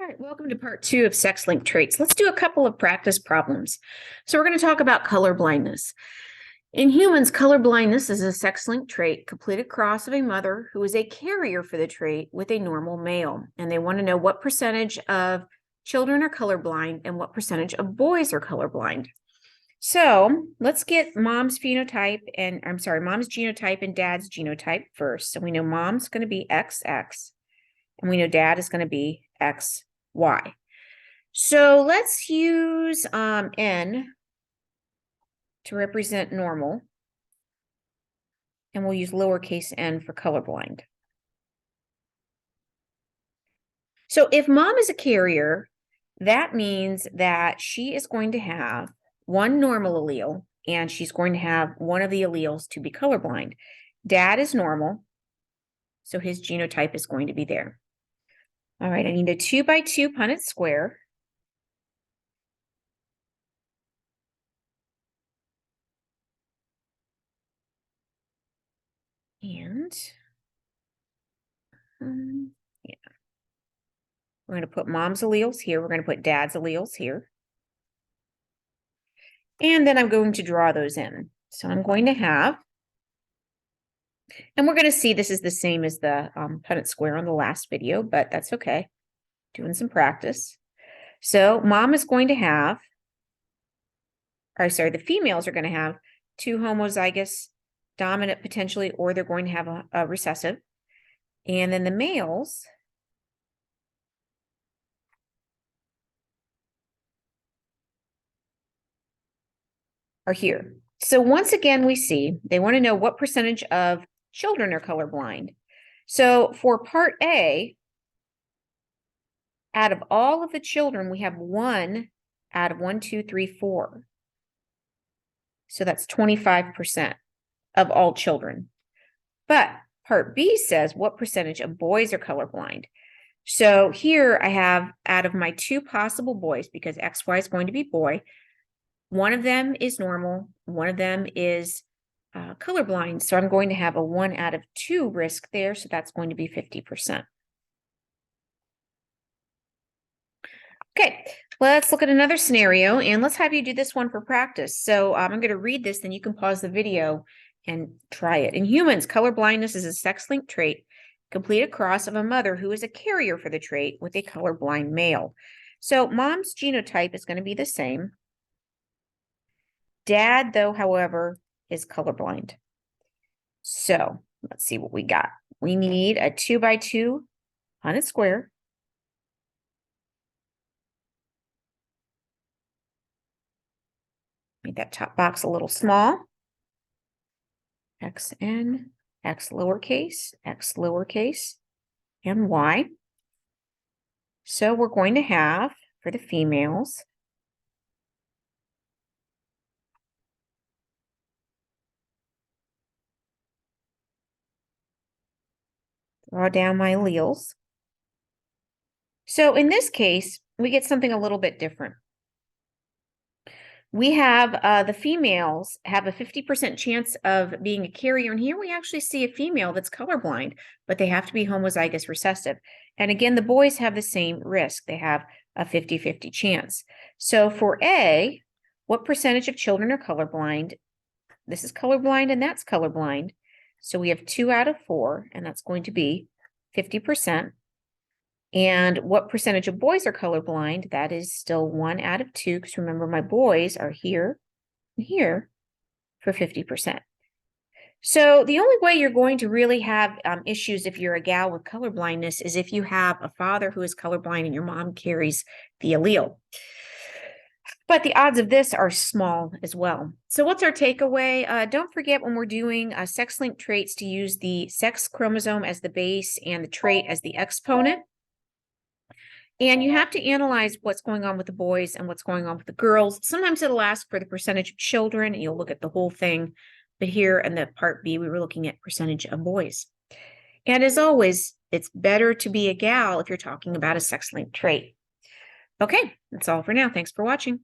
All right, welcome to part 2 of sex-linked traits. Let's do a couple of practice problems. So we're going to talk about color blindness. In humans, color blindness is a sex-linked trait, completed cross of a mother who is a carrier for the trait with a normal male. And they want to know what percentage of children are colorblind and what percentage of boys are colorblind. So let's get mom's genotype and dad's genotype first. So we know mom's going to be XX. And we know dad is going to be XY. So let's use N to represent normal. And we'll use lowercase n for colorblind. So if mom is a carrier, that means that she is going to have one normal allele, and she's going to have one of the alleles to be colorblind. Dad is normal, so his genotype is going to be there. All right, I need a 2x2 Punnett square. And yeah, we're going to put mom's alleles here. We're going to put dad's alleles here. And then I'm going to draw those in. So I'm going to have, and we're going to see this is the same as the Punnett square on the last video, but that's okay. Doing some practice. So mom is going to have, the females are going to have two homozygous dominant potentially, or they're going to have a recessive. And then the males are here. So once again, we see they want to know what percentage of children are colorblind. So for part A, out of all of the children, we have 1 out of 1, 2, 3, 4. So that's 25% of all children. But part B says what percentage of boys are colorblind. So here I have, out of my 2 possible boys, because XY is going to be boy, one of them is normal, one of them is colorblind. So I'm going to have a 1 out of 2 risk there. So that's going to be 50%. Okay, let's look at another scenario, and let's have you do this one for practice. So I'm going to read this, then you can pause the video and try it. In humans, color blindness is a sex-linked trait, complete a cross of a mother who is a carrier for the trait with a colorblind male. So mom's genotype is going to be the same. Dad, though, however, is colorblind. So let's see what we got. We need a 2x2 Punnett square. Make that top box a little small. XN, X lowercase, and Y. So we're going to have, for the females, draw down my alleles. So in this case, we get something a little bit different. We have the females have a 50% chance of being a carrier. And here we actually see a female that's colorblind, but they have to be homozygous recessive. And again, the boys have the same risk. They have a 50-50 chance. So for A, what percentage of children are colorblind? This is colorblind and that's colorblind. So we have 2 out of 4, and that's going to be 50%. And what percentage of boys are colorblind? That is still 1 out of 2, because remember, my boys are here and here for 50%. So the only way you're going to really have issues if you're a gal with colorblindness is if you have a father who is colorblind and your mom carries the allele. But the odds of this are small as well. So what's our takeaway? Don't forget, when we're doing sex-linked traits, to use the sex chromosome as the base and the trait as the exponent. And you have to analyze what's going on with the boys and what's going on with the girls. Sometimes it'll ask for the percentage of children, and you'll look at the whole thing. But here in the part B, we were looking at percentage of boys. And as always, it's better to be a gal if you're talking about a sex-linked trait. Okay, that's all for now. Thanks for watching.